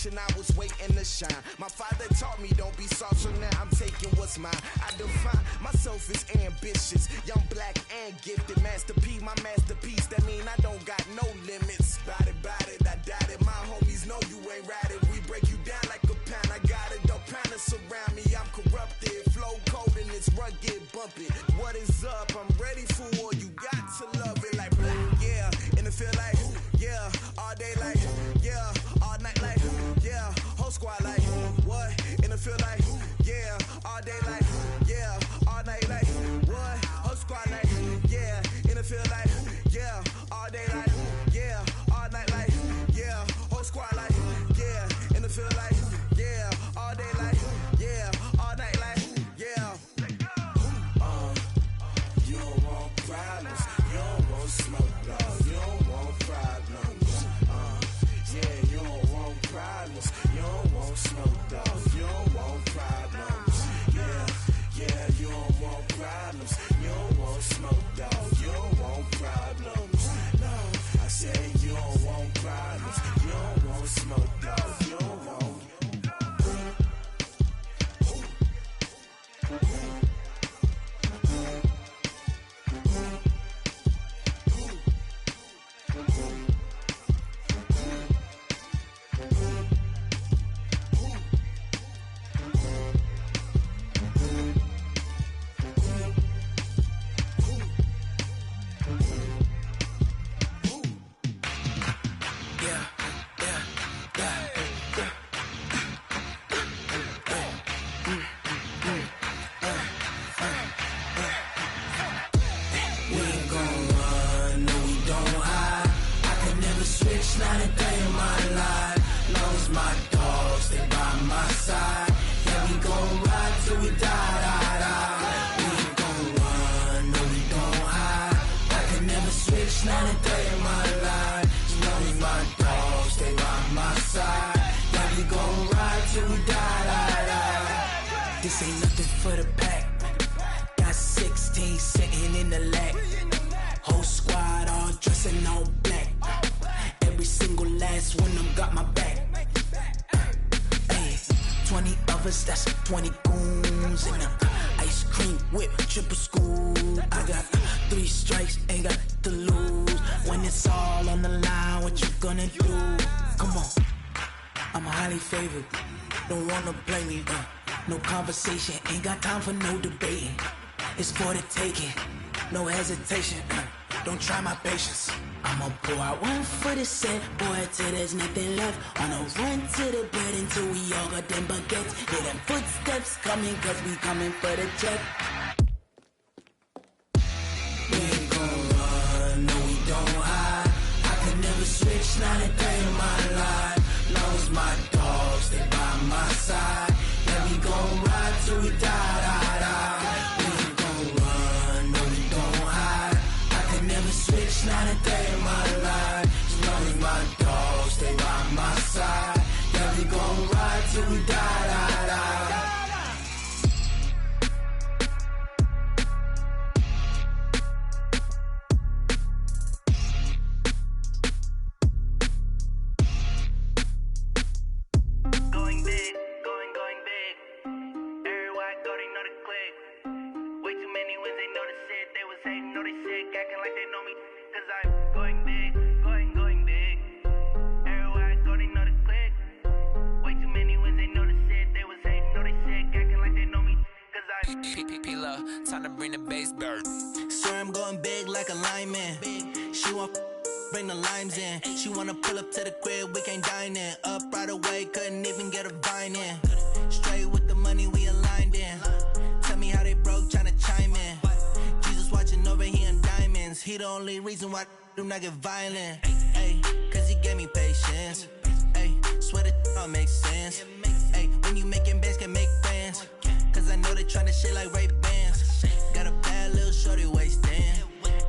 foundation, I was waiting to shine. My father taught me don't be soft, so now I'm taking what's mine. I define myself as ambitious, young, black, and gifted. Master P, my masterpiece, that mean I don't got no limits. Bout it, I doubt it. My homies know you ain't ratted. We break you down like a pound. I got it, don't pound to surround me. I'm corrupted, flow cold and it's rugged, bumpy. What is up? I'm ready for war. You got to love it like black, yeah. And it feel like, yeah. All day like, yeah. All night like, yeah. Whole squad like, what? And it feel like, yeah. All day like, yeah. All night like, what? Whole squad like, yeah. And it feel like, yeah. All day like, yeah. All night like, yeah. Whole squad like, yeah. And it feel like, yeah. All day like, yeah. All night like, yeah. You don't want problems. You don't want smoke, dog. You don't want problems. Yeah, you don't want problems. You don't want smoke, dog. You don't want problems. Yeah, you don't want problems. You don't want smoke, dog. You don't want problems. No, I said you don't want problems. You don't want smoke, dog. You don't want. Not a day in my life, long as my dogs stay by my side. Yeah, we gon' ride till we die. We ain't gon' run, no we don't hide. I can never switch, not a day in my life, as long as my dogs stay by my side. Yeah, we gon' ride till we die. This ain't nothing for the pack. Got 16 sitting in the lap. Whole squad all dressing all black. Every single last one of them got my back. Hey, 20 of us, that's 20 goons. And ice cream whip, triple scoop. I got 3 strikes, ain't got to lose. When it's all on the line, what you gonna do? Come on, I'm highly favored. Don't wanna blame me, no conversation. Ain't got time for no debating. It's for the taking, no hesitation. Don't try my patience. I'ma pour out one for the set, boy, till there's nothing left. On a run to the bread until we all got them baguettes. Hear them footsteps coming, cause we coming for the check. We ain't gon' run, no we don't hide. I can never switch, not a day in my life. Long as my dogs stay by my side. Yeah, we gon' ride till we die. We ain't gon' run, no we don't hide. I can never switch, not a day in my life, as long as my dogs stay by my side. Yeah, we gon' ride till we die. Going big, going big. Everywhere I go, they know the click. Way too many wins, they know the shit. They was hating, know they sick, acting like they know me. Cause I'm going big, going big. Everywhere I go, they know the click. Way too many wins, they know the shit. They was hating, know they sick, acting like they know me. Cause I'm P-Love, time to bring the bass bird. Swear I'm going big like a lineman. She want bring the limes in. She wanna pull up to the crib, we can't dine in. Up right away, couldn't even get a vine in. Straight with the money, we aligned in. Tell me how they broke, tryna chime in. Jesus watching over here in diamonds. He the only reason why do not get violent. Ay, cause he gave me patience. Ay, swear that all makes sense. Ay, when you making bands, can make friends. Cause I know they tryna shit like Ray-Bans. Got a bad little shorty wasting.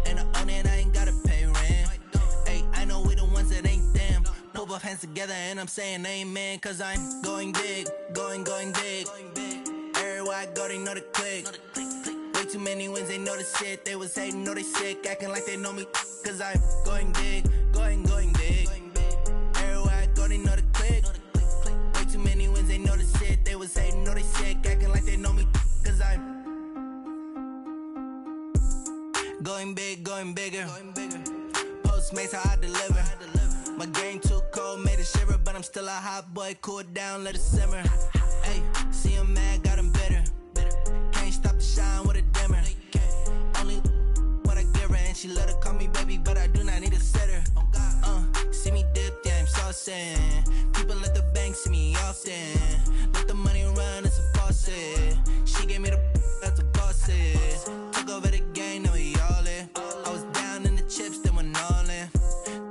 And I own it, I ain't gotta pay rent. Ay, I know we the ones that ain't them. Pull both hands together and I'm saying amen. Cause I'm going big, going big. Everywhere I go, they know the click. Way too many wins, they know the shit. They was hating, know they sick, acting like they know me. Cause I'm going big, going big. Everywhere I go, they know the click. going big, going bigger. Postmates, how I deliver. My game too cold, made it shiver, but I'm still a hot boy. Cool it down, let it simmer. Hey, see him mad, got him bitter. Can't stop the shine with a dimmer. Only what I give her, and she let her call me baby, but I do not need a sitter. See me dip, yeah, I'm saucing. People at the bank see me often. Let the money run, it's a faucet. She gave me the that's a boss is. Took over the game, now we all in. I was down in the chips, then went all in.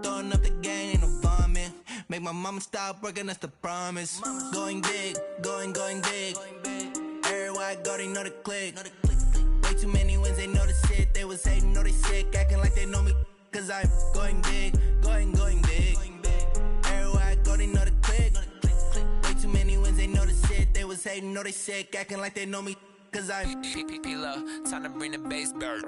Throwing up the game, ain't no vomit. Make my mama stop working, that's the promise. Going big, going big. Everywhere I go, they know the click. Way too many wins, they know the shit. They was hating, know they sick, acting like they know me. Cause I'm going big, going big. Everywhere I go, they know the click. Way too many wins, they know the shit. They was hating, know they sick, acting like they know me. Cause I'm P-P-P-Lo, time to bring the bass bird.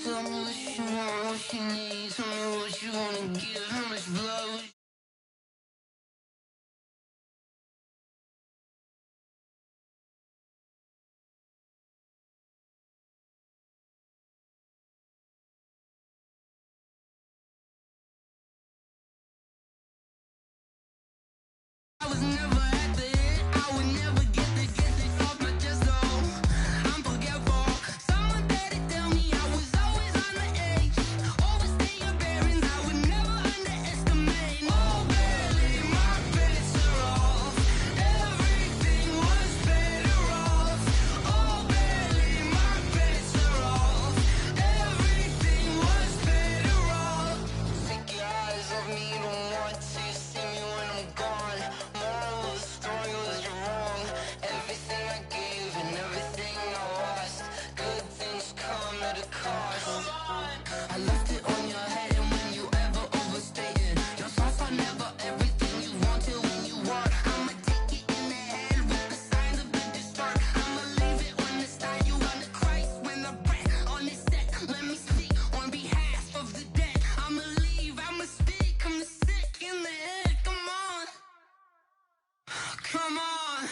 Tell me what you want, what you need. Tell me what you wanna give, how much blood. I was never at the end, I would never get the off my chest, though. I'm forgetful. Someone better tell me I was always on the edge. Overstay your bearings, I would never underestimate. Oh, barely, my bets are off. Everything was better off. Oh, barely, my bets are off. Everything was better off. Take your eyes off me, don't want to see me when I'm gone. Moral of the story was you're wrong. Everything I gave and everything I lost. Good things come at a cost. I left it on your head, and when you ever overstay it, your thoughts are never everything you wanted when you want. I'ma take it in the head with the signs of the distort. I'ma leave it on the side. You on the Christ when the breath on this set. Let me speak on behalf of the dead. I'ma leave, I'ma speak. I'm the sick in the head. Come on. Come on.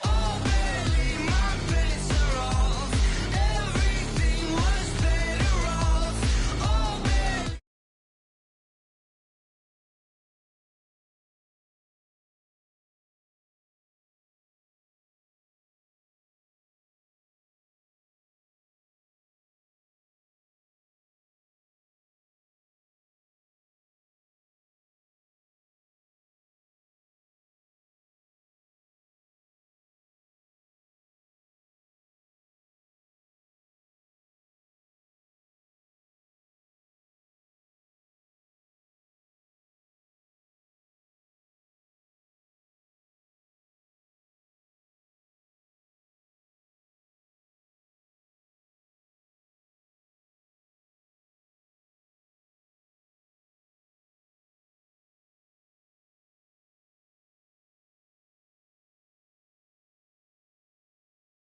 Oh, barely, my bets are off. Everything was better off. Oh, barely.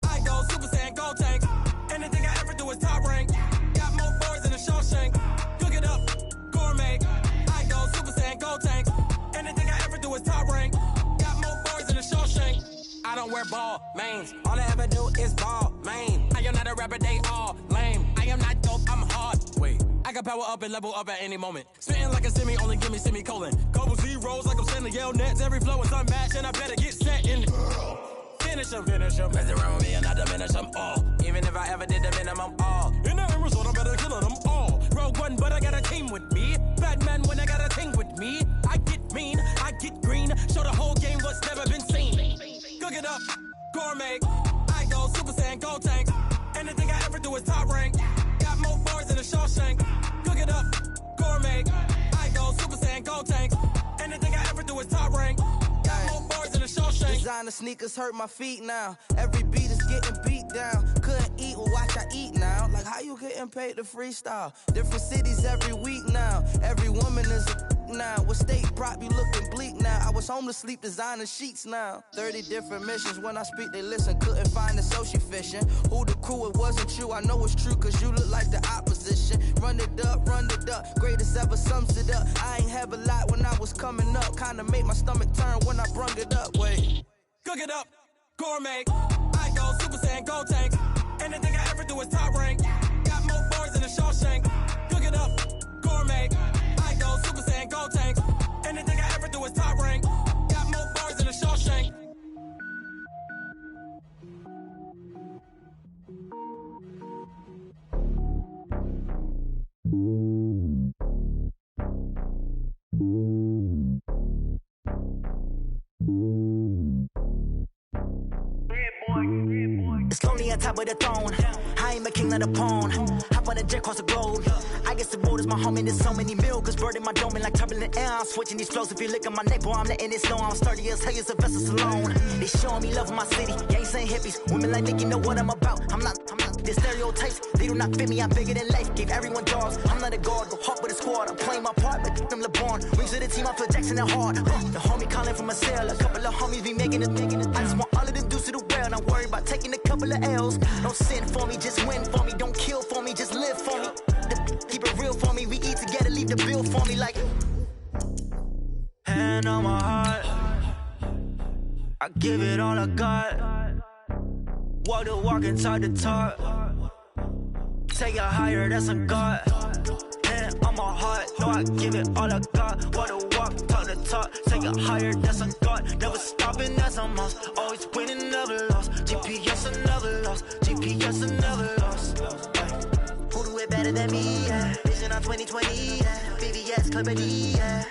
I go Super Saiyan, gold tank. Anything I ever do is top rank. Got more boys than a Shawshank. Cook it up, gourmet. I go Super Saiyan, gold tank. Anything I ever do is top rank. Got more boys than a Shawshank. I don't wear ball mains. All I ever do is ball main. I am not a rapper, they all lame. I am not dope, I'm hard. Wait, I can power up and level up at any moment. Spitting like a semi, only give me semicolon. Couple zeros like I'm sending yell nets. Every flow is unmatched, and I better get set in. Finish him. Mess around with me and I diminish them all. Even if I ever did the minimum, all. In the end result, I'm better killing them all. Rogue One, but I got a team with me. Batman when I got a thing with me. I get mean, I get green. Show the whole game what's never been seen. Cook it up, gourmet. I go Super Saiyan, gold tank. Anything I ever do is top rank. Got more bars than a Shawshank. Cook it up, gourmet. I go Super Saiyan, gold tank. Anything I ever do is top rank. Got more bars than a Shawshank. Designer sneakers hurt my feet now. Every beat is getting beat down. Couldn't eat, well, watch I eat now. Like, how you getting paid to freestyle? Different cities every week now. Every woman is a now. With state prop, you looking bleak now. I was home to sleep, designing sheets now. 30 different missions. When I speak, they listen. Couldn't find the social fishing. Who the crew, it wasn't you. I know it's true, cause you look like the opposition. Run it up, greatest ever sums it up. I ain't have a lot when I was coming up. Kinda made my stomach turn when I brung it up. Wait. Cook it up, gourmet. I go Super Saiyan, go tank. Anything I ever do is top rank. Got more bars than a Shawshank. Cook it up, gourmet. I go Super Saiyan, go tank. Anything I ever do is top rank. Got more bars than a Shawshank. It's lonely on top of the throne. I ain't a king, not a pawn. Hop on a jet across the globe. I guess the road is my home and there's so many milkers burning my dome like turbulent air. I'm switching these flows. If you look at my neck, boy, I'm letting it slow. I'm sturdy as hell as a vessel alone. They showing me love in my city. Gangs ain't hippies. Women like Nicky know what I'm about. I'm not the stereotypes. They do not fit me. I'm bigger than life. Gave everyone dogs. I'm not a guard. Go hard with a squad. I'm playing my part like them LeBron. Rings to the team. I feel Jackson and hard. The homie calling from a cell. A couple of homies be making it. I just want all of them dudes to the well. Not worry about taking a couple of L's. Don't sin for me, just win for me. Don't kill for me, just live for me. Keep it real for me. We eat together, leave the bill for me like. Hand on my heart, I give it all I got. Walk the walk inside the talk. Take it higher, that's a God. Hand on my heart, no, I give it all I got. Walk the walk, talk the talk. Take it higher, that's a God. Never stopping, that's a must. Always winning, never lost. GPS, I never lost. GPS, I never lost. Who do it better than me? Yeah. Vision on 2020. Yeah. VVS, Clipper D. Yeah.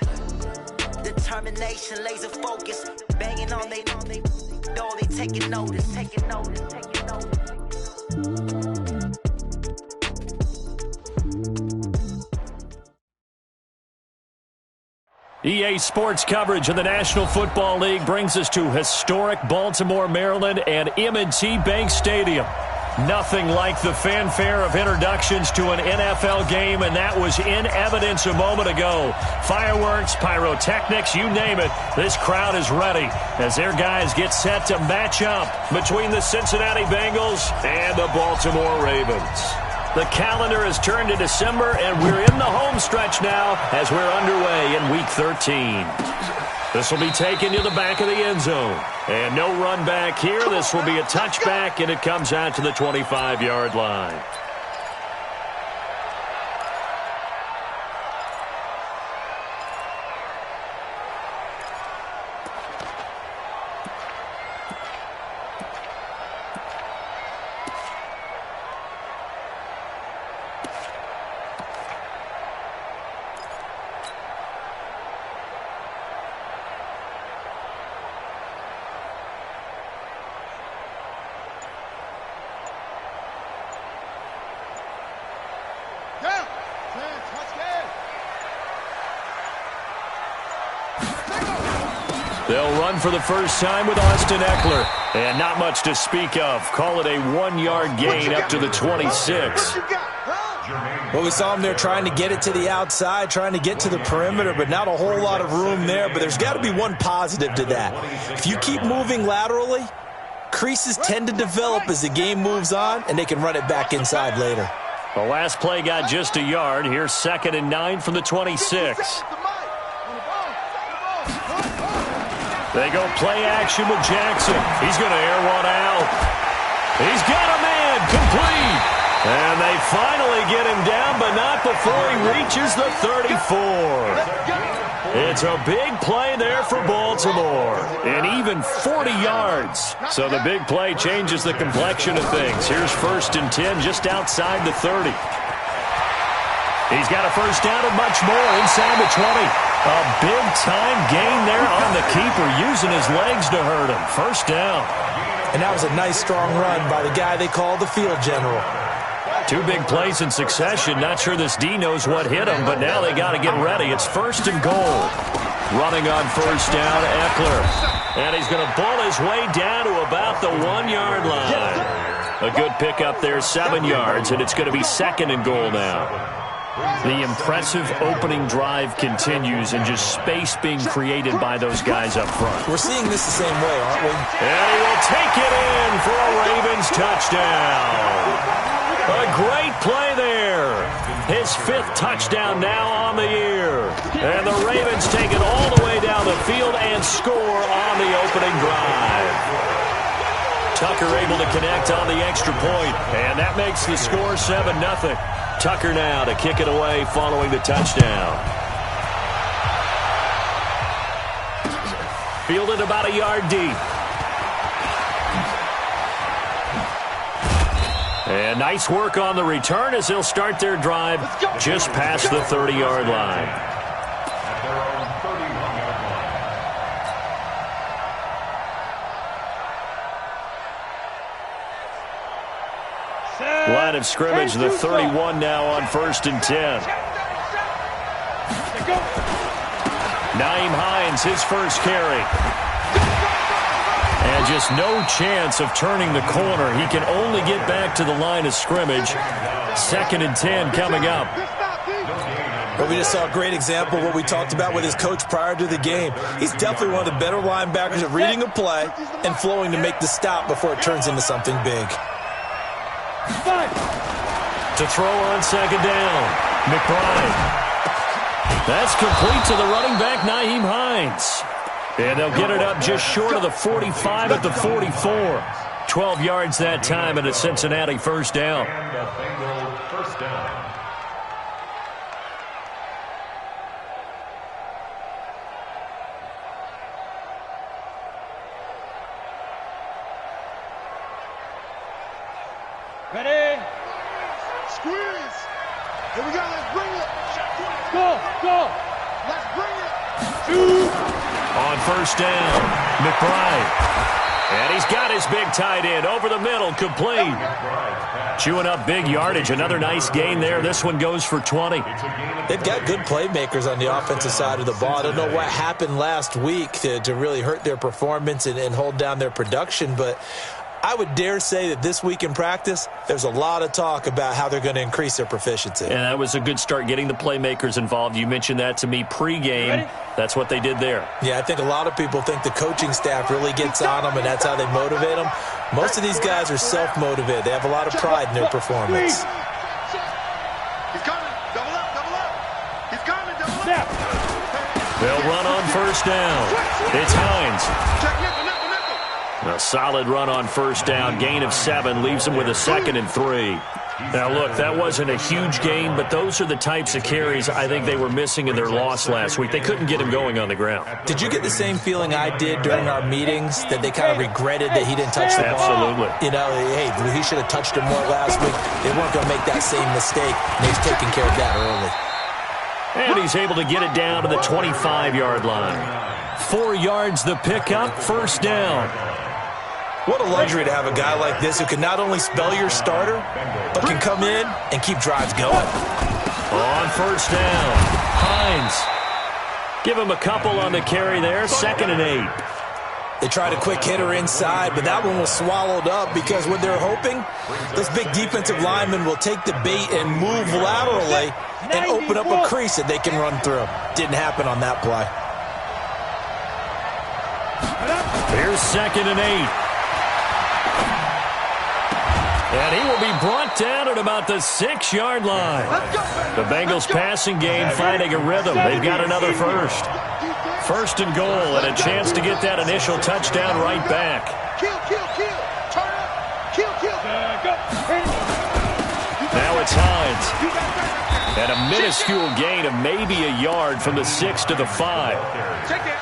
Determination, laser focus. Banging on they door, they taking notice. Taking notice. Taking notice. EA Sports coverage of the National Football League brings us to historic Baltimore, Maryland, and M&T Bank Stadium. Nothing like the fanfare of introductions to an NFL game, and that was in evidence a moment ago. Fireworks, pyrotechnics, you name it. This crowd is ready as their guys get set to match up between the Cincinnati Bengals and the Baltimore Ravens. The calendar has turned to December, and we're in the home stretch now as we're underway in Week 13. This will be taken to the back of the end zone. And no run back here. This will be a touchback, and it comes out to the 25-yard line. They'll run for the first time with Austin Eckler. And not much to speak of. Call it a 1-yard gain up to the 26. Well, we saw him there trying to get it to the outside, trying to get to the perimeter, but not a whole lot of room there. But there's got to be one positive to that. If you keep moving laterally, creases tend to develop as the game moves on, and they can run it back inside later. The last play got just a yard. Here's 2nd and 9 from the 26. They go play action with Jackson. He's going to air one out. He's got a man complete. And they finally get him down, but not before he reaches the 34. It's a big play there for Baltimore. And even 40 yards. So the big play changes the complexion of things. Here's 1st and 10 just outside the 30. He's got a first down and much more inside the 20. A big-time gain there on the keeper, using his legs to hurt him. First down. And that was a nice, strong run by the guy they call the field general. 2 big plays in succession. Not sure this D knows what hit him, but now they got to get ready. It's 1st and goal. Running on first down, Eckler. And he's going to bull his way down to about the 1-yard line. A good pickup there, 7 yards, and it's going to be 2nd and goal now. The impressive opening drive continues, and just space being created by those guys up front. We're seeing this the same way, aren't we? And he will take it in for a Ravens touchdown. A great play there. His 5th touchdown now on the year. And the Ravens take it all the way down the field and score on the opening drive. Tucker able to connect on the extra point, and that makes the score 7-0. Tucker now to kick it away following the touchdown. Fielded about a yard deep. And nice work on the return as they'll start their drive just past the 30-yard line. Line of scrimmage, the 31 now on 1st and 10. Nyheim Hines, his first carry. And just no chance of turning the corner. He can only get back to the line of scrimmage. 2nd and 10 coming up. Well, we just saw a great example of what we talked about with his coach prior to the game. He's definitely one of the better linebackers at reading a play and flowing to make the stop before it turns into something big. To throw on 2nd down, McBride. That's complete to the running back, Nyheim Hines. And they'll get it up just short of the 45 at the 44. 12 yards that time and a Cincinnati first down. Ready? Squeeze. Here we go. Let's bring it. Go. Let's bring it. 2. On 1st down, McBride. And he's got his big tight end over the middle, complete. Chewing up big yardage. Another nice gain there. This one goes for 20. They've got good playmakers on the offensive side of the ball. I don't know what happened last week to really hurt their performance and hold down their production, but I would dare say that this week in practice, there's a lot of talk about how they're going to increase their proficiency. And that was a good start, getting the playmakers involved. You mentioned that to me pregame. That's what they did there. Yeah, I think a lot of people think the coaching staff really gets on them, and that's how they motivate them. Most of these guys are self-motivated. They have a lot of pride in their performance. He's coming. Double up. He's coming. Double up. They'll run on 1st down. It's Hines. A solid run on 1st down. Gain of 7 leaves them with a 2nd and 3. Now, look, that wasn't a huge gain, but those are the types of carries I think they were missing in their loss last week. They couldn't get him going on the ground. Did you get the same feeling I did during our meetings, that they kind of regretted that he didn't touch the ball? Absolutely. You know, hey, he should have touched him more last week. They weren't going to make that same mistake, and he's taking care of that early. And he's able to get it down to the 25-yard line. 4 yards the pickup, 1st down. What a luxury to have a guy like this who can not only spell your starter, but can come in and keep drives going. On 1st down, Hines. Give him a couple on the carry there, 2nd and 8. They tried a quick hitter inside, but that one was swallowed up because what they're hoping, those big defensive linemen will take the bait and move laterally and open up a crease that they can run through. Didn't happen on that play. Here's 2nd and 8. And he will be brought down at about the 6-yard line. The Bengals passing game finding a rhythm. They've got another first. 1st and goal, and a chance to get that initial touchdown right back. Now it's Hines. And a minuscule gain of maybe a yard from the 6 to the 5.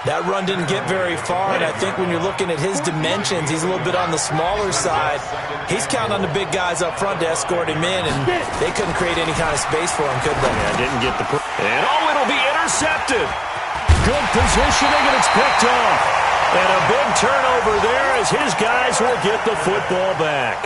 That run didn't get very far, and I think when you're looking at his dimensions, he's a little bit on the smaller side. He's counting on the big guys up front to escort him in, and they couldn't create any kind of space for him, could they? Yeah, didn't get the... And, it'll be intercepted. Good positioning, and it's picked off. And a big turnover there as his guys will get the football back.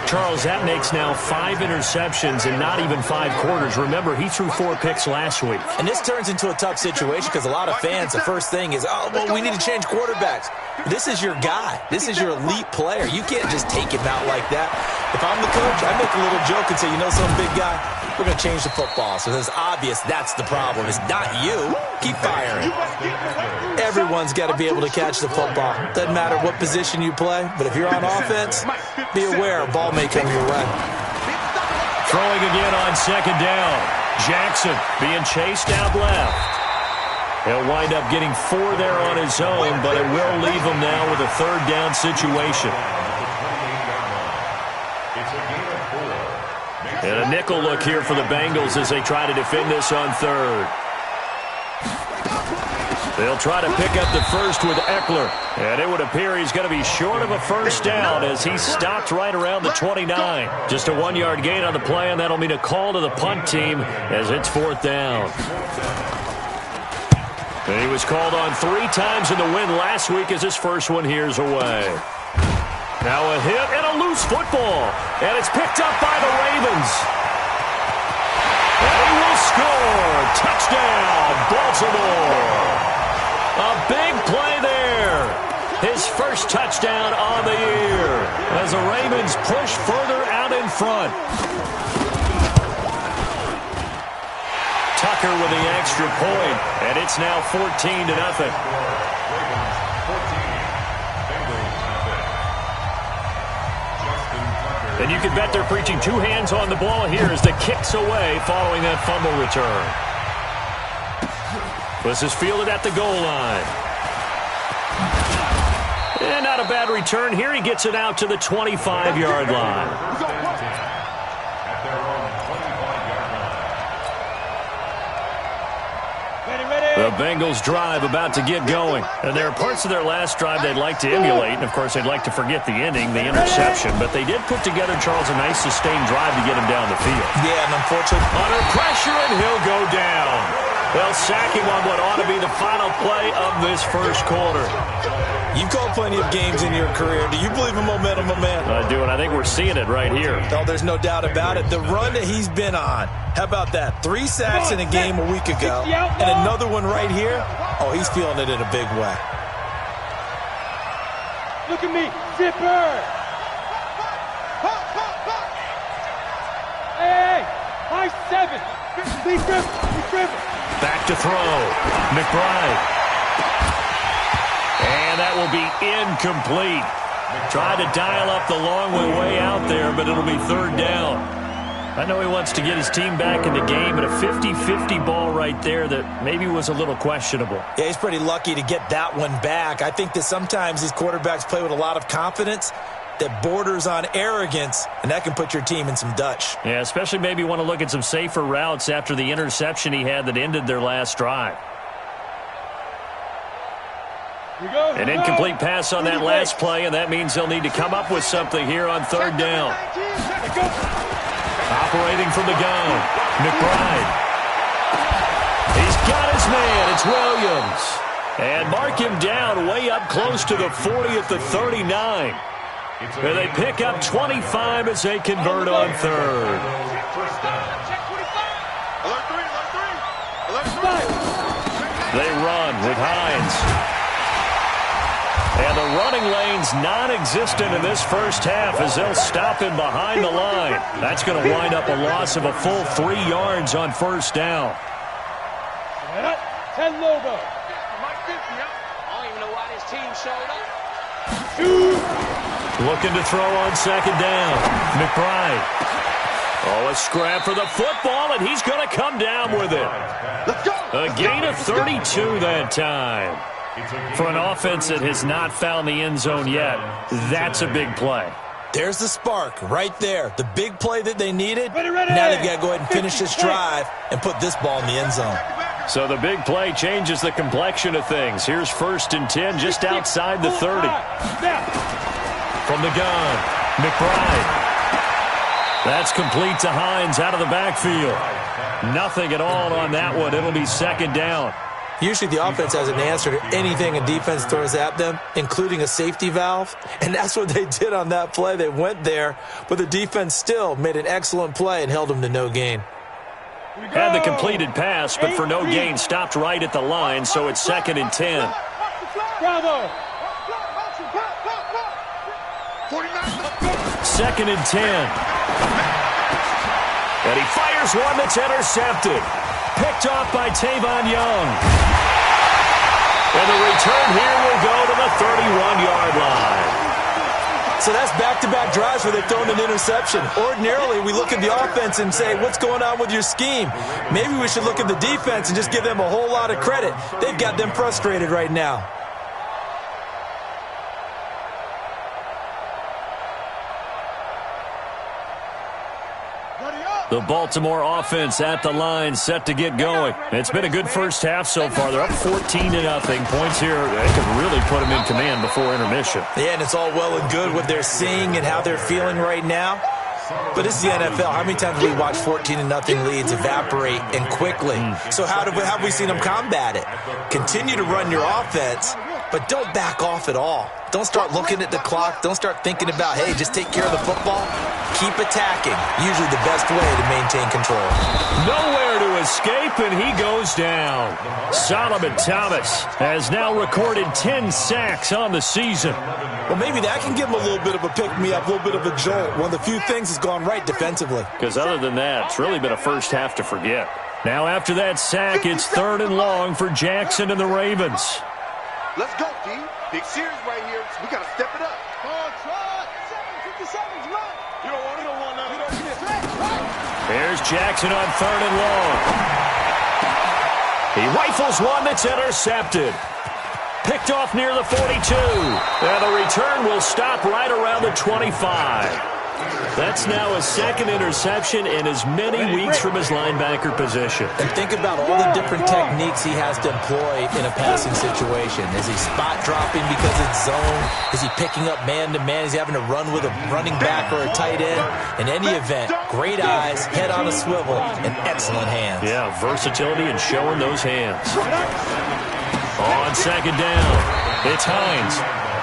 Charles, that makes now 5 interceptions in not even 5 quarters. Remember, he threw 4 picks last week. And this turns into a tough situation because a lot of fans, the first thing is, oh, well, we need to change quarterbacks. This is your guy. This is your elite player. You can't just take him out like that. If I'm the coach, I make a little joke and say, you know some big guy, we're going to change the football. So it's obvious that's the problem. It's not you. Keep firing. Everyone's got to be able to catch the football. Doesn't matter what position you play, but if you're on offense, be aware a ball may come your way. Throwing again on second down. Jackson being chased out left. He'll wind up getting 4 there on his own, but it will leave him now with a third down situation. And a nickel look here for the Bengals as they try to defend this on third. They'll try to pick up the first with Eckler. And it would appear he's going to be short of a first down as he stopped right around the 29. Just a 1-yard gain on the play, and that'll mean a call to the punt team as it's 4th down. And he was called on 3 times in the win last week as his first one here's away. Now a hit and a loose football. And it's picked up by the Ravens. And he will score. Touchdown, Baltimore. A big play there. His first touchdown on the year as the Ravens push further out in front. Tucker with the extra point, and it's now 14-0. And you can bet they're preaching 2 hands on the ball here as the kick's away following that fumble return. This is fielded at the goal line. And not a bad return here. He gets it out to the 25-yard line. The Bengals drive about to get going. And there are parts of their last drive they'd like to emulate. And, of course, they'd like to forget the ending, the interception. But they did put together, Charles, a nice sustained drive to get him down the field. Yeah, and unfortunately, under pressure, and he'll go down. They'll sack him on what ought to be the final play of this first quarter. You've called plenty of games in your career. Do you believe in momentum, my man? I do, and I think we're seeing it right here. No, there's no doubt about it. The run that he's been on, how about that? 3 sacks in a game a week ago, and another one right here. Oh, he's feeling it in a big way. Look at me, zipper! Hey, high 7! Be driven! Back to throw. McBride. And that will be incomplete. Tried to dial up the long way out there, but it'll be 3rd down. I know he wants to get his team back in the game, but a 50-50 ball right there that maybe was a little questionable. Yeah, he's pretty lucky to get that one back. I think that sometimes these quarterbacks play with a lot of confidence that borders on arrogance, and that can put your team in some Dutch. Yeah, especially maybe want to look at some safer routes after the interception he had that ended their last drive. An incomplete pass on that last play, and that means they'll need to come up with something here on 3rd down. Operating from the gun, McBride. He's got his man. It's Williams. And mark him down way up close to the 40 at the 39. And they pick up 25 as they convert on 3rd. They run with Hines. And the running lane's non-existent in this first half as they'll stop him behind the line. That's going to wind up a loss of a full 3 yards on 1st down. 10 Lobo. I don't even know why this team showed up. Looking to throw on 2nd down. McBride. Oh, a scrap for the football, and he's going to come down with it. A gain of 32 that time. For an offense that has not found the end zone yet, that's a big play. There's the spark right there. The big play that they needed. Now they've got to go ahead and finish this drive and put this ball in the end zone. So the big play changes the complexion of things. Here's 1st and 10 just outside the 30. From the gun, McBride. That's complete to Hines out of the backfield. Nothing at all on that one. It'll be 2nd down. Usually the offense has an answer to anything a defense throws at them, including a safety valve. And that's what they did on that play. They went there, but the defense still made an excellent play and held them to no gain. Had the completed pass, but for no gain, stopped right at the line, so it's 2nd and 10. Bravo. 2nd and 10. And he fires one that's intercepted. Picked off by Tavon Young. And the return here will go to the 31-yard line. So that's back-to-back drives where they've thrown an interception. Ordinarily, we look at the offense and say, what's going on with your scheme? Maybe we should look at the defense and just give them a whole lot of credit. They've got them frustrated right now. The Baltimore offense at the line, set to get going. It's been a good first half so far. They're up 14-0. Points here, they could really put them in command before intermission. Yeah, and it's all well and good what they're seeing and how they're feeling right now. But this is the NFL. How many times have we watched 14-0 leads evaporate and quickly? So how have we seen them combat it? Continue to run your offense, but don't back off at all. Don't start looking at the clock. Don't start thinking about, hey, just take care of the football. Keep attacking. Usually the best way to maintain control. Nowhere to escape, and he goes down. Solomon Thomas has now recorded 10 sacks on the season. Well, maybe that can give him a little bit of a pick-me-up, a little bit of a jolt. One of the few things that's gone right defensively. Because other than that, it's really been a first half to forget. Now after that sack, it's 3rd and long for Jackson and the Ravens. Let's go, D. Big series right here. We got to step it up. You don't want Here's Jackson on 3rd and long. He rifles one that's intercepted. Picked off near the 42. And the return will stop right around the 25. That's now a 2nd interception in as many weeks from his linebacker position. And think about all the different techniques he has to employ in a passing situation. Is he spot dropping because it's zone? Is he picking up man-to-man? Is he having to run with a running back or a tight end? In any event, great eyes, head on a swivel, and excellent hands. Yeah, versatility and showing those hands. On 2nd down, it's Hines.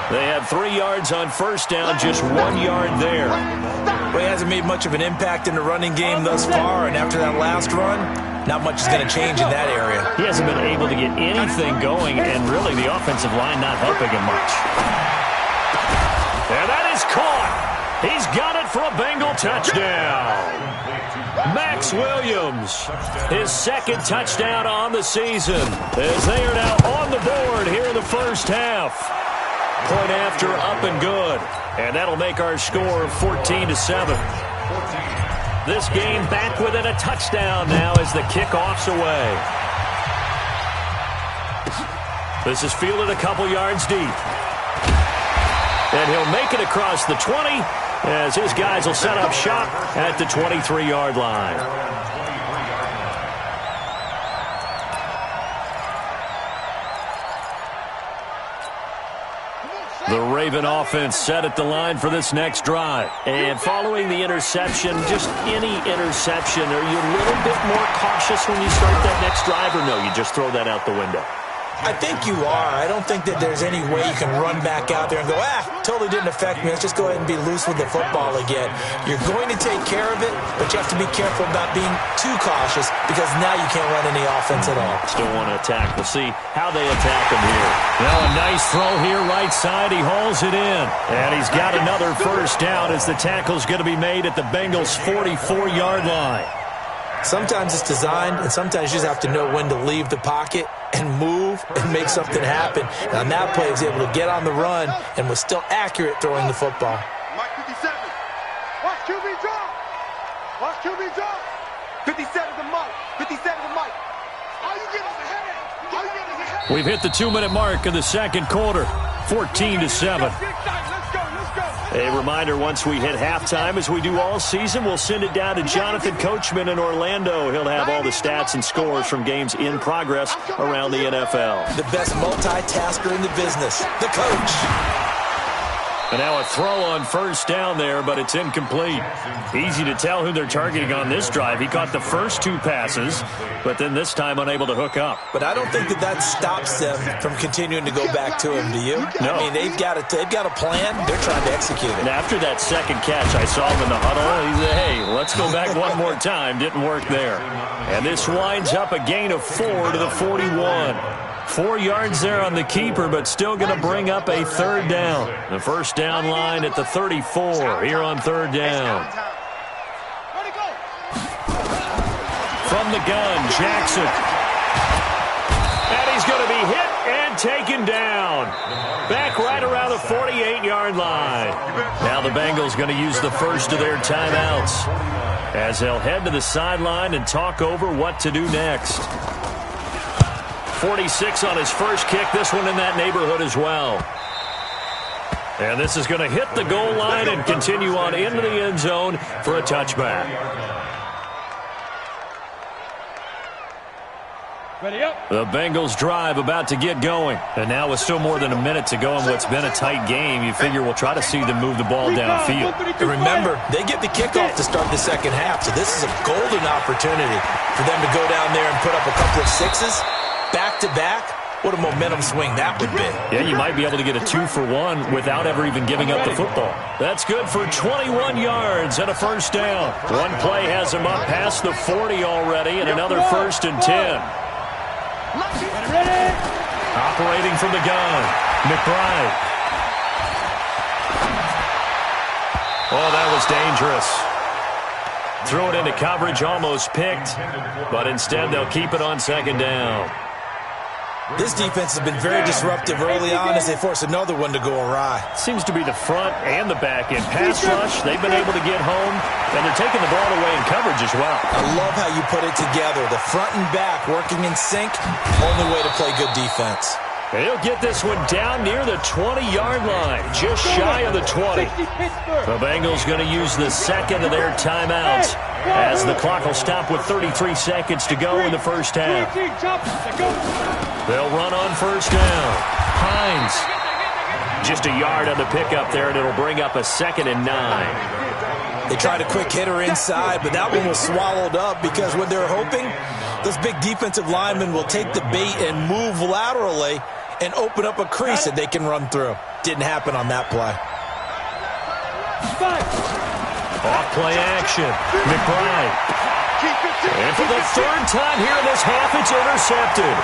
They had 3 yards on 1st down, just 1 yard there. Well, he hasn't made much of an impact in the running game thus far, and after that last run, not much is going to change in that area. He hasn't been able to get anything going, and really the offensive line not helping him much. And that is caught. He's got it for a Bengal touchdown. Max Williams, his 2nd touchdown on the season, as they are now on the board here in the first half. Point after, up and good. And that'll make our score 14-7. This game back within a touchdown now as the kickoff's away. This is fielded a couple yards deep. And he'll make it across the 20 as his guys will set up shop at the 23-yard line. The Raven offense set at the line for this next drive. And following the interception, just any interception, are you a little bit more cautious when you start that next drive, or no, you just throw that out the window? I think you are. I don't think that there's any way you can run back out there and go, totally didn't affect me. Let's just go ahead and be loose with the football again. You're going to take care of it, but you have to be careful about being too cautious because now you can't run any offense at all. Still want to attack. We'll see how they attack him here. Well, a nice throw here right side. He hauls it in. And he's got another first down as the tackle's going to be made at the Bengals' 44-yard line. Sometimes it's designed, and sometimes you just have to know when to leave the pocket and move and make something happen. And on that play, he was able to get on the run and was still accurate throwing the football. Mike 57. Watch QB drop. Watch QB drop. 57 to Mike. 57 to Mike. How you getting ahead? How you getting ahead? We've hit the 2-minute mark of the second quarter. 14-7. A reminder, once we hit halftime, as we do all season, we'll send it down to Jonathan Coachman in Orlando. He'll have all the stats and scores from games in progress around the NFL. The best multitasker in the business, the coach. And now a throw on first down there, but it's incomplete. Easy to tell who they're targeting on this drive. He caught the first 2 passes, but then this time unable to hook up. But I don't think that stops them from continuing to go back to him, do you? No. I mean, they've got a plan. They're trying to execute it. And after that second catch, I saw him in the huddle. He said, hey, let's go back one more time. Didn't work there. And this winds up a gain of 4 to the 41. 4 yards there on the keeper, but still going to bring up a third down. The first down line at the 34 here on third down. From the gun, Jackson. And he's going to be hit and taken down. Back right around the 48-yard line. Now the Bengals going to use the first of their timeouts as they'll head to the sideline and talk over what to do next. 46 on his first kick. This one in that neighborhood as well. And this is going to hit the goal line and continue on into the end zone for a touchback. The Bengals drive about to get going. And now with still more than a minute to go in what's been a tight game, you figure we'll try to see them move the ball downfield. And remember, they get the kickoff to start the second half, so this is a golden opportunity for them to go down there and put up a couple of sixes. Back-to-back, what a momentum swing that would be. Yeah, you might be able to get a 2-for-1 without ever even giving up the football. That's good for 21 yards and a first down. One play has him up past the 40 already, and another 1st and 10. Operating from the gun, McBride. Oh, that was dangerous. Throw it into coverage, almost picked, but instead they'll keep it on second down. This defense has been very disruptive early on as they force another one to go awry. Seems to be the front and the back end. Pass rush, they've been able to get home, and they're taking the ball away in coverage as well. I love how you put it together. The front and back working in sync, only way to play good defense. They'll get this one down near the 20-yard line, just shy of the 20. The Bengals going to use the second of their timeouts as the clock will stop with 33 seconds to go in the first half. They'll run on first down. Hines. Just a yard on the pickup there, and it'll bring up a 2nd and 9. They tried a quick hitter inside, but that one was swallowed up because what they're hoping, those big defensive linemen will take the bait and move laterally and open up a crease that they can run through. Didn't happen on that play. Off play action. McBride. And for the 3rd time here in this half, it's intercepted.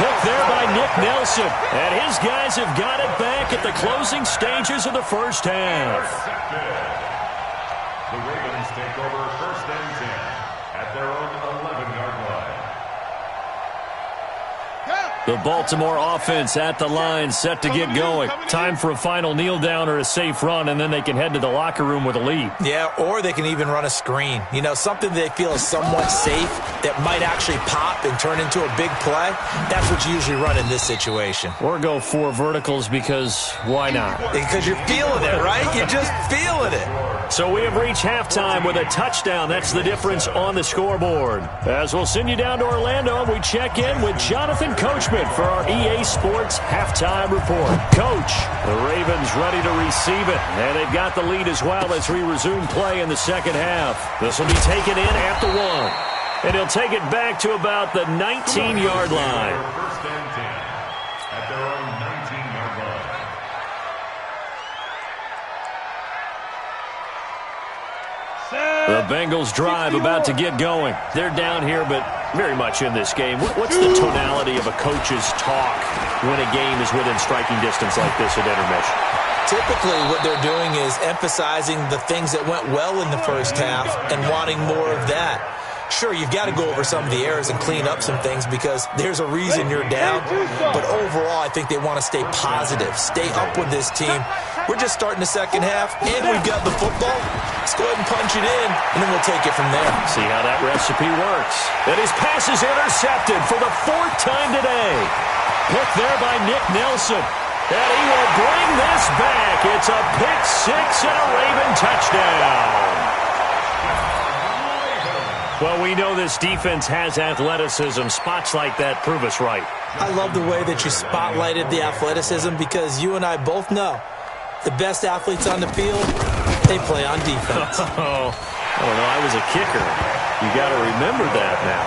Picked there by Nick Nelson. And his guys have got it back at the closing stages of the first half. The Ravens take over 1st and 10 at their own 11-yard line. The Baltimore offense at the line, set to get going. Time for a final kneel down or a safe run, and then they can head to the locker room with a lead. Yeah, or they can even run a screen. You know, something they feel is somewhat safe that might actually pop and turn into a big play. That's what you usually run in this situation. Or go 4 verticals because why not? Because you're feeling it, right? You're just feeling it. So we have reached halftime with a touchdown. That's the difference on the scoreboard. As we'll send you down to Orlando, we check in with Jonathan Coachman for our EA Sports Halftime Report. Coach, the Ravens ready to receive it, and they've got the lead as well as we resume play in the second half. This will be taken in at the 1, and he'll take it back to about the 19-yard line. 1st and 10 at their own 19-yard line. The Bengals drive about to get going. They're down here, but very much in this game. What's the tonality of a coach's talk when a game is within striking distance like this at intermission? Typically, what they're doing is emphasizing the things that went well in the first half and wanting more of that. Sure, you've got to go over some of the errors and clean up some things because there's a reason you're down. But overall, I think they want to stay positive, stay up with this team. We're just starting the second half, and we've got the football. Let's go ahead and punch it in, and then we'll take it from there. See how that recipe works. And his pass is intercepted for the 4th time today. Picked there by Nick Nelson. And he will bring this back. It's a pick 6 and a Raven touchdown. Well, we know this defense has athleticism. Spots like that prove us right. I love the way that you spotlighted the athleticism because you and I both know the best athletes on the field, they play on defense. Oh, I don't know. I was a kicker. You got to remember that now.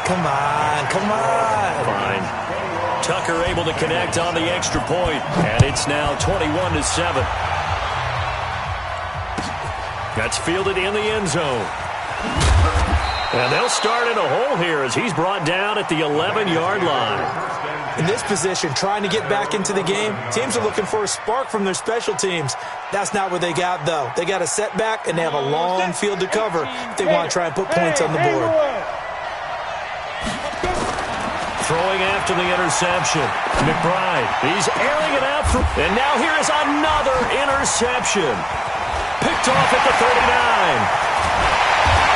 Come on, come on. Fine. Tucker able to connect on the extra point, and it's now 21-7. That's fielded in the end zone. And they'll start in a hole here as he's brought down at the 11-yard line. In this position, trying to get back into the game, teams are looking for a spark from their special teams. That's not what they got, though. They got a setback, and they have a long field to cover if they want to try and put points on the board. Throwing after the interception. McBride, he's airing it out. And now here is another interception. Picked off at the 39.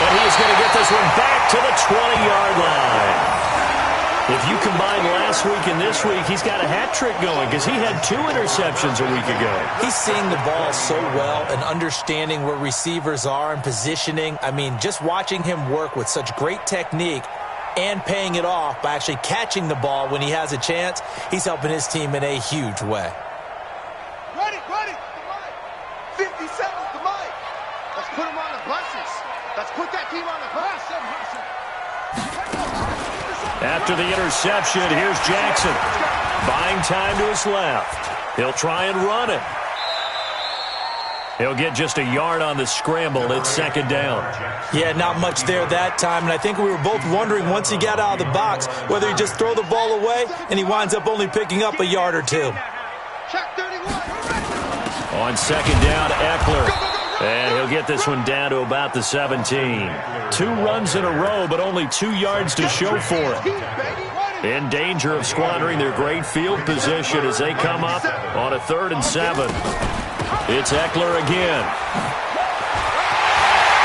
And he is going to get this one back to the 20-yard line. If you combine last week and this week, he's got a hat trick going because he had 2 interceptions a week ago. He's seeing the ball so well and understanding where receivers are and positioning. I mean, just watching him work with such great technique and paying it off by actually catching the ball when he has a chance, he's helping his team in a huge way. Ready, 50 seconds to Mike. Let's put him on the buses. Let's put that team on the bus. After the interception, here's Jackson. Buying time to his left. He'll try and run it. He'll get just a yard on the scramble. It's second down. Yeah, not much there that time, and I think we were both wondering once he got out of the box whether he'd just throw the ball away, and he winds up only picking up a yard or 2. On second down, Eckler. And he'll get this one down to about the 17. 2 runs in a row, but only 2 yards to show for it. In danger of squandering their great field position as they come up on a 3rd and 7. It's Eckler again.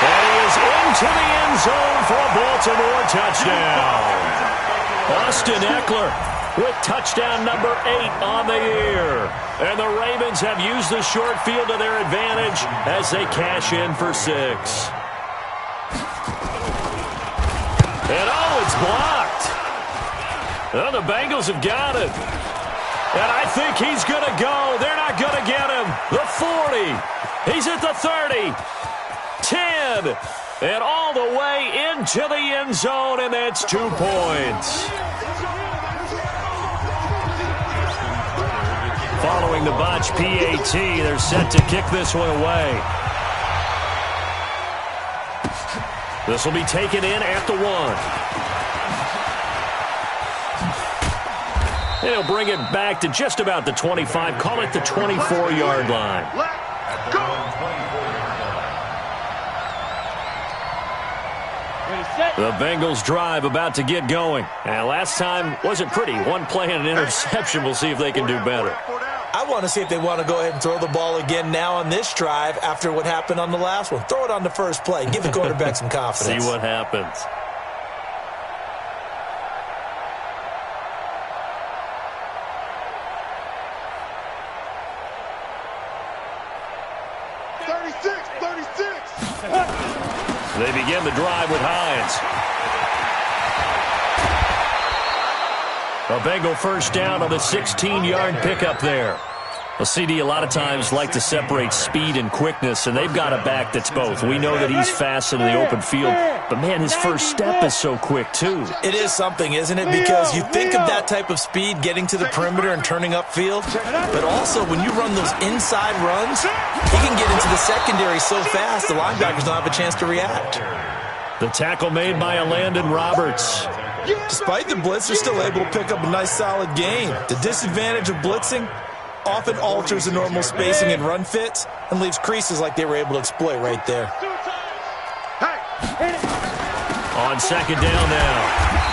And he is into the end zone for a Baltimore touchdown. Austin Eckler with touchdown number 8 on the year. And the Ravens have used the short field to their advantage as they cash in for 6. And it's blocked. Well, the Bengals have got it. And I think he's going to go. They're not going to get him. The 40. He's at the 30. 10. And all the way into the end zone, and that's 2 points. Following the botch PAT, they're set to kick this one away. This will be taken in at the 1. And he'll bring it back to just about the 25. Call it the 24-yard line. Let's go. The Bengals drive about to get going. And last time wasn't pretty. 1 play and an interception. We'll see if they can do better. I want to see if they want to go ahead and throw the ball again now on this drive after what happened on the last one. Throw it on the first play. Give the quarterback some confidence. See what happens. They begin the drive with Hines. A Bengal first down on the 16-yard pickup there. Well, CD, a lot of times like to separate speed and quickness, and they've got a back that's both. We know that he's fast in the open field, but, man, his first step is so quick, too. It is something, isn't it? Because you think of that type of speed getting to the perimeter and turning upfield, but also when you run those inside runs, he can get into the secondary so fast the linebackers don't have a chance to react. The tackle made by Landon Roberts. Despite the blitz, they're still able to pick up a nice, solid gain. The disadvantage of blitzing often alters the normal spacing and run fits and leaves creases like they were able to exploit right there. On second down now,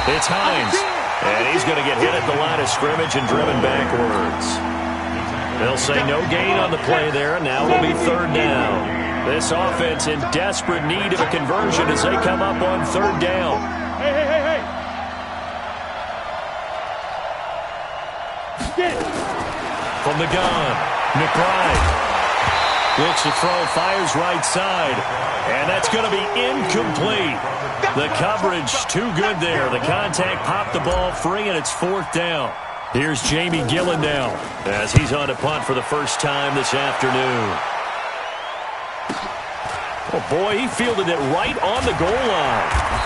it's Hines. And he's going to get hit at the line of scrimmage and driven backwards. They'll say no gain on the play there, and now it'll be 3rd down. This offense in desperate need of a conversion as they come up on 3rd down. From the gun, McBride looks to throw, fires right side, and that's going to be incomplete. The coverage too good there. The contact popped the ball free, and it's 4th down. Here's Jamie Gillen now as he's on to punt for the first time this afternoon. Oh, boy, he fielded it right on the goal line.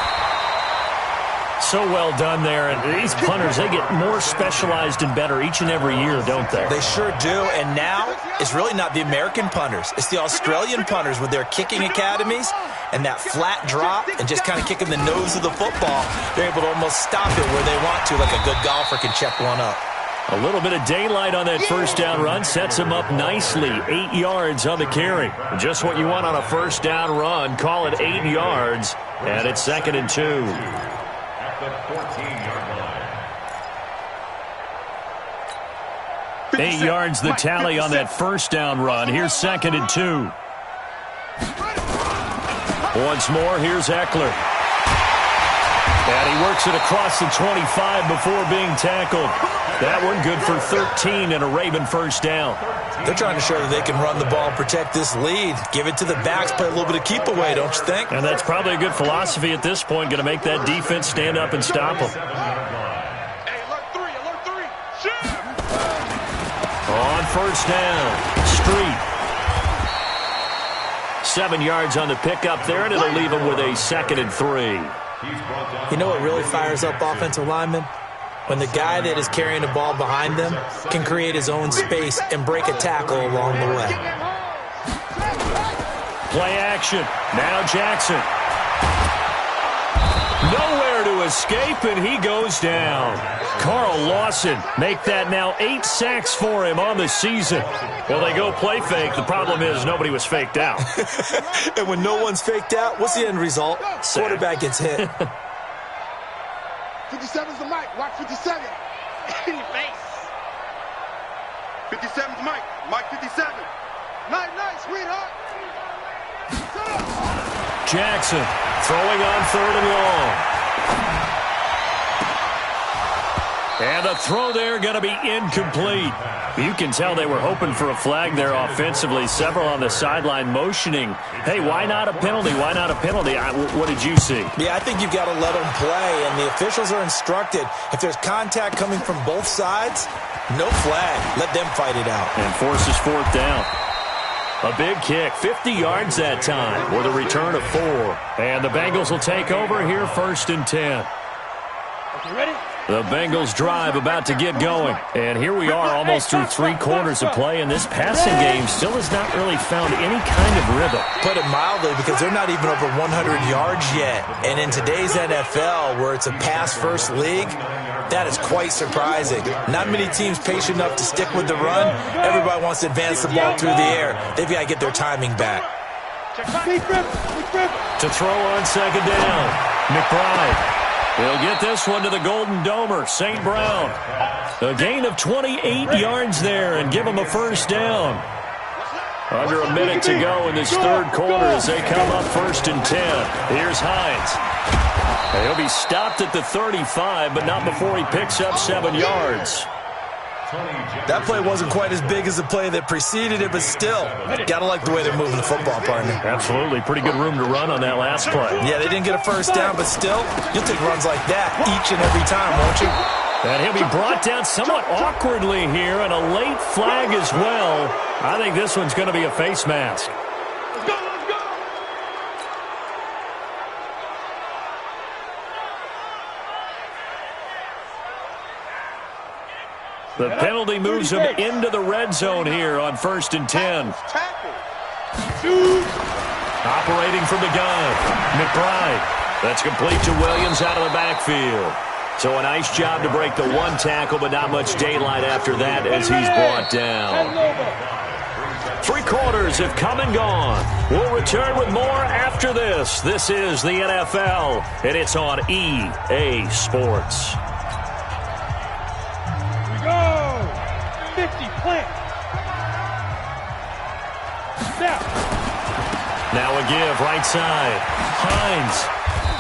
So well done there. And these punters, they get more specialized and better each and every year, don't they? They sure do. And now it's really not the American punters. It's the Australian punters with their kicking academies and that flat drop and just kind of kicking the nose of the football. They're able to almost stop it where they want to, like a good golfer can check one up. A little bit of daylight on that first down run sets him up nicely. 8 yards on the carry. Just what you want on a first down run. Call it 8 yards, and it's 2nd and 2. At the 14-yard line. 8 yards the tally on that first down run. Here's 2nd and 2. Once more, here's Eckler. And he works it across the 25 before being tackled. That one good for 13 and a Raven first down. They're trying to show that they can run the ball and protect this lead. Give it to the backs, play a little bit of keep away, don't you think? And that's probably a good philosophy at this point, going to make that defense stand up and stop them. On first down, Street. 7 yards on the pickup there, and it'll leave him with a 2nd and 3. You know what really fires up offensive linemen? When the guy that is carrying the ball behind them can create his own space and break a tackle along the way. Play action. Now Jackson. Nowhere to escape, and he goes down. Carl Lawson make that now 8 sacks for him on the season. Well, they go play fake. The problem is nobody was faked out. And when no one's faked out, what's the end result? Quarterback gets hit. 57's the mic. Watch 57. In your face. 57's Mike. Mike 57. Night, sweetheart. Jackson throwing on 3rd and long. And the throw there going to be incomplete. You can tell they were hoping for a flag there offensively. Several on the sideline motioning, hey, why not a penalty? Why not a penalty? What did you see? Yeah, I think you've got to let them play, and the officials are instructed. If there's contact coming from both sides, no flag. Let them fight it out. And forces 4th down. A big kick, 50 yards that time with a return of 4. And the Bengals will take over here 1st and 10. Okay, ready? The Bengals drive about to get going. And here we are almost through 3 quarters of play, and this passing game still has not really found any kind of rhythm. Put it mildly, because they're not even over 100 yards yet. And in today's NFL, where it's a pass-first league, that is quite surprising. Not many teams patient enough to stick with the run. Everybody wants to advance the ball through the air. They've got to get their timing back. To throw on 2nd down, McBride. He'll get this one to the Golden Domer, St. Brown. A gain of 28 yards there and give him a first down. Under a minute to go in this 3rd quarter as they come up 1st and 10. Here's Hines. He'll be stopped at the 35, but not before he picks up 7 yards. That play wasn't quite as big as the play that preceded it, but still, got to like the way they're moving the football, partner. Absolutely. Pretty good room to run on that last play. Yeah, they didn't get a first down, but still, you'll take runs like that each and every time, won't you? And he'll be brought down somewhat awkwardly here, and a late flag as well. I think this one's going to be a face mask. The penalty moves him into the red zone here on 1st and 10. Operating from the gun, McBride. That's complete to Williams out of the backfield. So a nice job to break the 1 tackle, but not much daylight after that as he's brought down. 3 quarters have come and gone. We'll return with more after this. This is the NFL, and it's on EA Sports. 50, plant. Snap. Now a give, right side. Hines.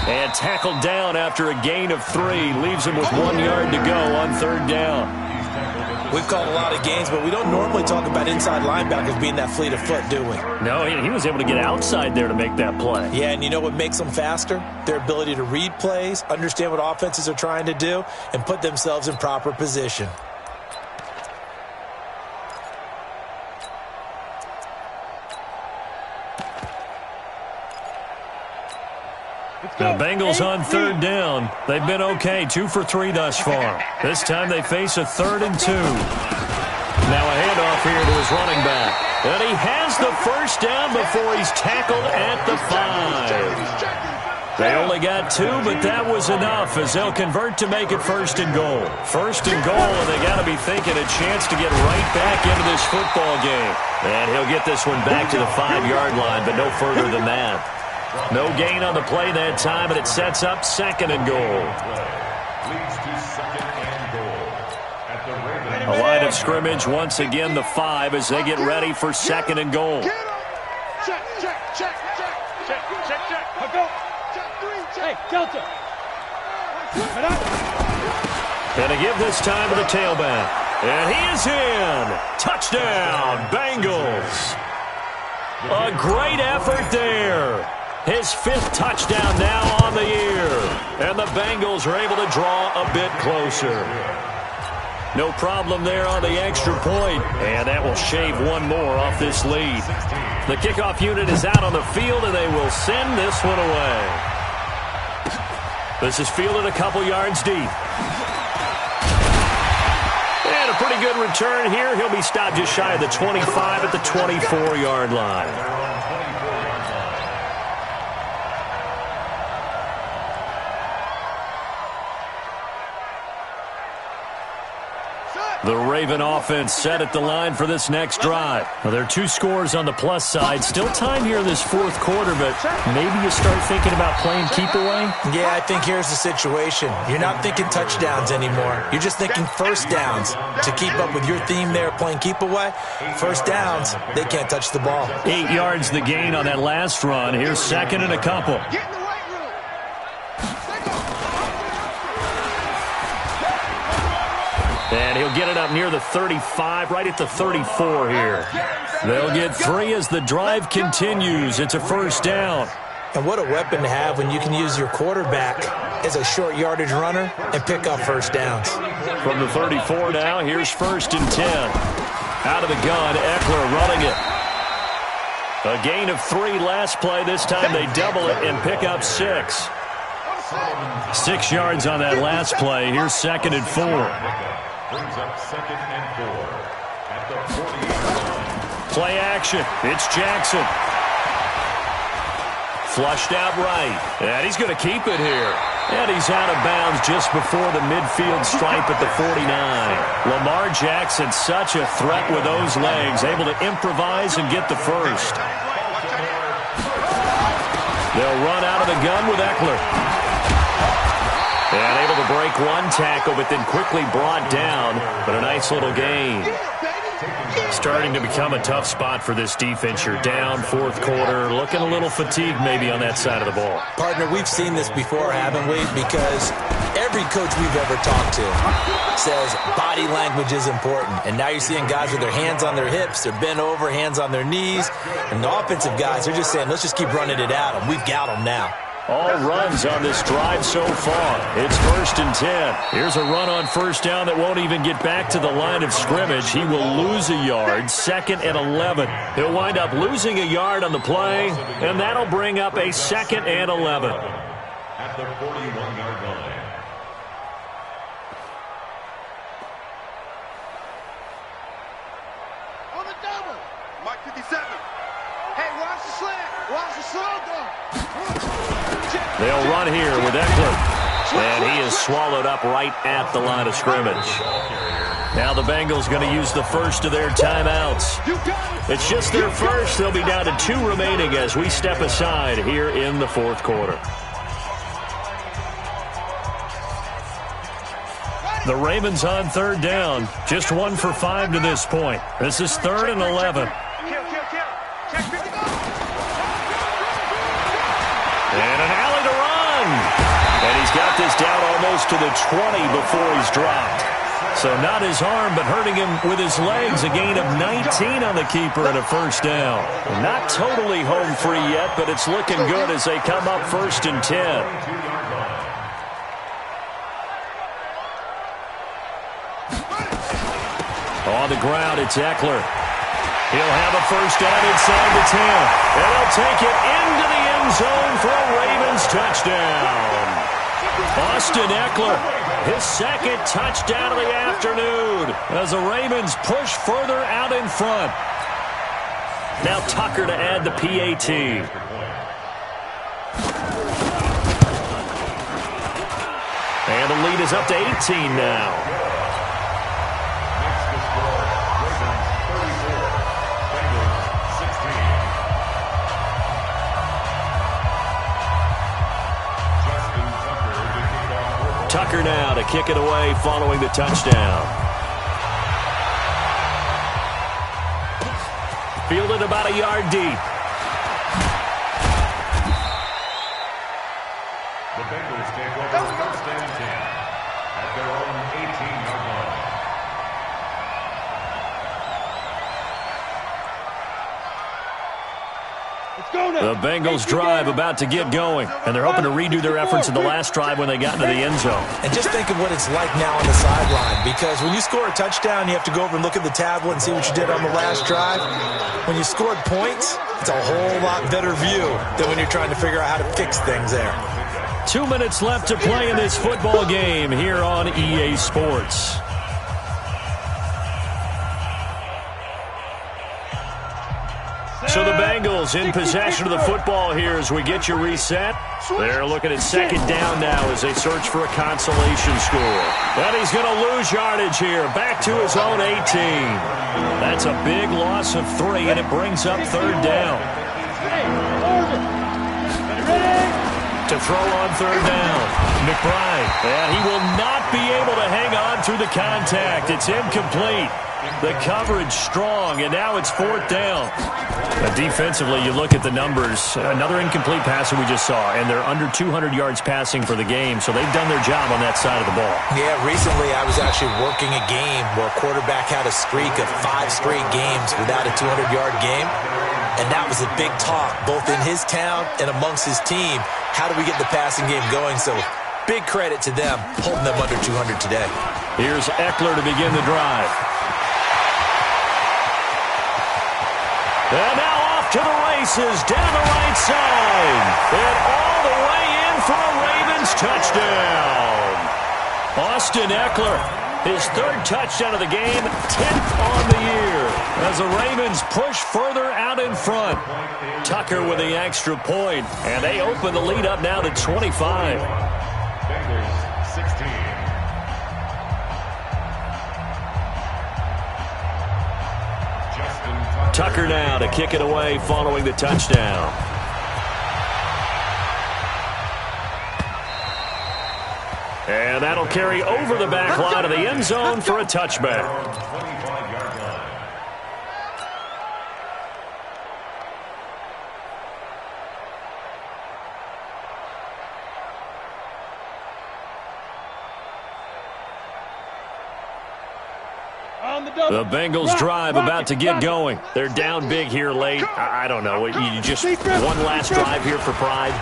And tackled down after a gain of 3. Leaves him with 1 yard to go on 3rd down. We've called a lot of games, but we don't normally talk about inside linebackers being that fleet of foot, do we? No, he was able to get outside there to make that play. Yeah, and you know what makes them faster? Their ability to read plays, understand what offenses are trying to do, and put themselves in proper position. The Bengals on third down. They've been okay, 2 for 3 thus far. This time they face a 3rd and 2. Now a handoff here to his running back. And he has the first down before he's tackled at the 5. They only got 2, but that was enough as they'll convert to make it 1st and goal. 1st and goal, and they got to be thinking a chance to get right back into this football game. And he'll get this one back to the 5-yard line, but no further than that. No gain on the play that time, and it sets up 2nd and goal. A line of scrimmage, once again the 5 as they get ready for 2nd and goal. Check, check, check, check, check, check, check. Check 3, check. Hey, Delta. And to give this time to the tailback. And he is in. Touchdown, Bengals. A great effort there. His 5th touchdown now on the year. And the Bengals are able to draw a bit closer. No problem there on the extra point. And that will shave one more off this lead. The kickoff unit is out on the field, and they will send this one away. This is fielded a couple yards deep. And a pretty good return here. He'll be stopped just shy of the 25 at the 24-yard line. The Raven offense set at the line for this next drive. Well, there are 2 scores on the plus side. Still time here in this 4th quarter, but maybe you start thinking about playing keep away? Yeah, I think here's the situation. You're not thinking touchdowns anymore. You're just thinking first downs. To keep up with your theme there, playing keep away, first downs, they can't touch the ball. 8 yards the gain on that last run. Here's 2nd and a couple. And he'll get it up near the 35, right at the 34 here. They'll get 3 as the drive continues. It's a first down. And what a weapon to have when you can use your quarterback as a short yardage runner and pick up first downs. From the 34 now, here's 1st and 10. Out of the gun, Eckler running it. A gain of 3 last play. This time they double it and pick up 6. 6 yards on that last play. Here's 2nd and 4. Brings up 2nd and 4 at the 40-yard line. Play action. It's Jackson. Flushed out right. And he's going to keep it here. And he's out of bounds just before the midfield stripe at the 49. Lamar Jackson, such a threat with those legs, able to improvise and get the first. They'll run out of the gun with Eckler. And able to break one tackle, but then quickly brought down. But a nice little gain. Starting to become a tough spot for this defense. You're down 4th quarter. Looking a little fatigued maybe on that side of the ball. Partner, we've seen this before, haven't we? Because every coach we've ever talked to says body language is important. And now you're seeing guys with their hands on their hips. They're bent over, hands on their knees. And the offensive guys are just saying, let's just keep running it at them. We've got them now. All runs on this drive so far. It's 1st and 10. Here's a run on first down that won't even get back to the line of scrimmage. He will lose a yard. 2nd and 11. He'll wind up losing a yard on the play, and that'll bring up a 2nd and 11. At the 41-yard line. On the double. Mike 57. Hey, watch the slant. Watch the slow go. They'll run here with Eckler. And he is swallowed up right at the line of scrimmage. Now the Bengals going to use the first of their timeouts. It's just their first. They'll be down to 2 remaining as we step aside here in the 4th quarter. The Ravens on 3rd down. Just 1 for 5 to this point. This is 3rd and 11. And an alley to run. And he's got this down almost to the 20 before he's dropped. So not his arm, but hurting him with his legs. A gain of 19 on the keeper and a first down. Not totally home free yet, but it's looking good as they come up 1st and 10. On the ground, it's Eckler. He'll have a first down inside the 10. And he'll take it into the end end zone for a Ravens touchdown. Austin Eckler, his second touchdown of the afternoon as the Ravens push further out in front. Now Tucker to add the PAT. And the lead is up to 18 now. Tucker now to kick it away following the touchdown. Fielded about a yard deep. The Bengals take over first and 10 at their own 18-yard line. The Bengals drive about to get going, and they're hoping to redo their efforts in the last drive when they got into the end zone. And just think of what it's like now on the sideline, because when you score a touchdown, you have to go over and look at the tablet and see what you did on the last drive. When you scored points, it's a whole lot better view than when you're trying to figure out how to fix things there. 2 minutes left to play in this football game here on EA Sports. So the Bengals in possession of the football here as we get you reset. They're looking at second down now as they search for a consolation score. And he's going to lose yardage here. Back to his own 18. That's a big loss of 3, and it brings up third down. To throw on third down, McBride. And he will not be able to hang on through the contact. It's incomplete. The coverage strong, and now it's fourth down. Defensively, you look at the numbers. Another incomplete pass that we just saw, and they're under 200 yards passing for the game, so they've done their job on that side of the ball. Yeah, recently I was actually working a game where a quarterback had a streak of 5 straight games without a 200-yard game, and that was a big talk, both in his town and amongst his team. How do we get the passing game going? So big credit to them, holding them under 200 today. Here's Eckler to begin the drive. And now off to the races, down the right side. And all the way in for a Ravens touchdown. Austin Eckler, his third touchdown of the game, 10th on the year. As the Ravens push further out in front. Tucker with the extra point. And they open the lead up now to 25. Bengals 16. Tucker now to kick it away following the touchdown. And that'll carry over the back line of the end zone for a touchback. The Bengals drive about to get going. They're down big here late. I don't know. You just one last drive here for pride?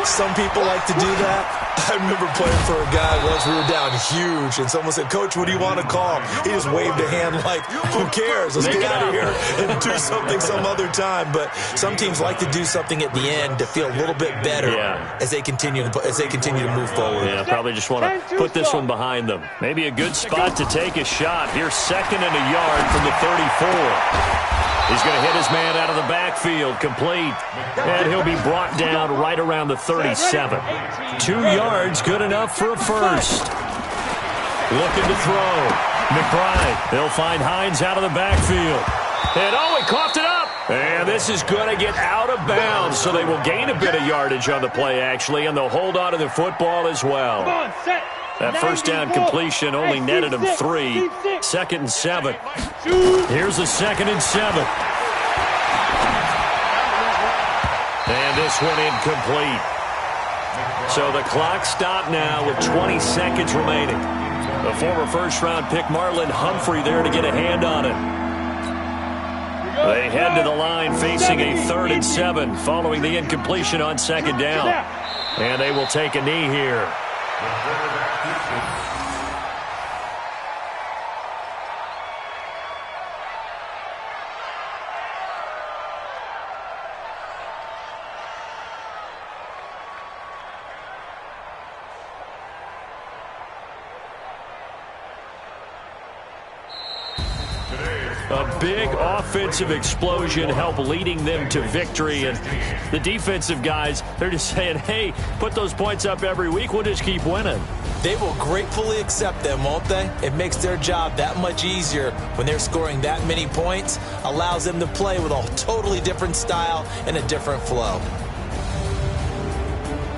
Some people like to do that. I remember playing for a guy once. We were down huge, and someone said, "Coach, what do you want to call?" He just waved a hand like, who cares? Let's get out of here and do something some other time. But some teams like to do something at the end to feel a little bit better as they continue to move forward. Yeah, probably just want to put this one behind them. Maybe a good spot to take a shot. Here's second and a yard from the 34. He's going to hit his man out of the backfield, complete. And he'll be brought down right around the 37. 2 yards, good enough for a first. Looking to throw. McBride, they'll find Hines out of the backfield. And he coughed it up. And this is going to get out of bounds, so they will gain a bit of yardage on the play, actually, and they'll hold on to the football as well. That first down completion only netted him 3. Second and 7. Here's a second and 7. And this one incomplete. So the clock stopped now with 20 seconds remaining. The former first-round pick Marlon Humphrey there to get a hand on it. They head to the line facing a 3rd and 7 following the incompletion on second down. And they will take a knee here. A big offensive explosion helped leading them to victory. And the defensive guys, they're just saying, hey, put those points up every week. We'll just keep winning. They will gratefully accept them, won't they? It makes their job that much easier when they're scoring that many points. Allows them to play with a totally different style and a different flow.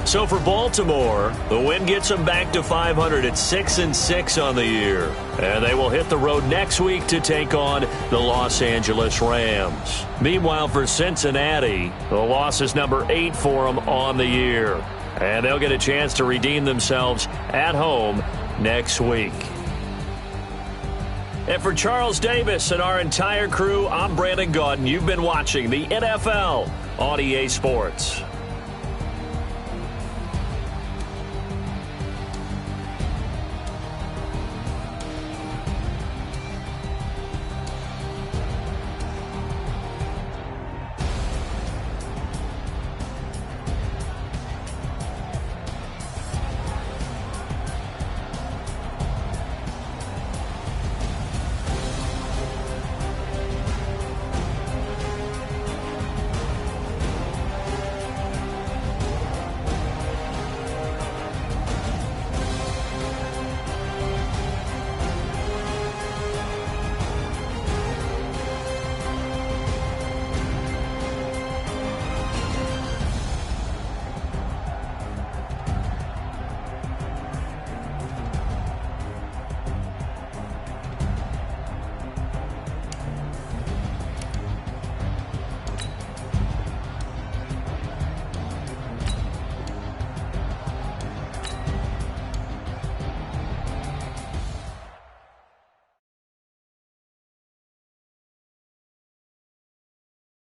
So for Baltimore, the win gets them back to 500 at 6-6 on the year. And they will hit the road next week to take on the Los Angeles Rams. Meanwhile, for Cincinnati, the loss is number 8 for them on the year. And they'll get a chance to redeem themselves at home next week. And for Charles Davis and our entire crew, I'm Brandon Gaudin. You've been watching the NFL on EA Sports.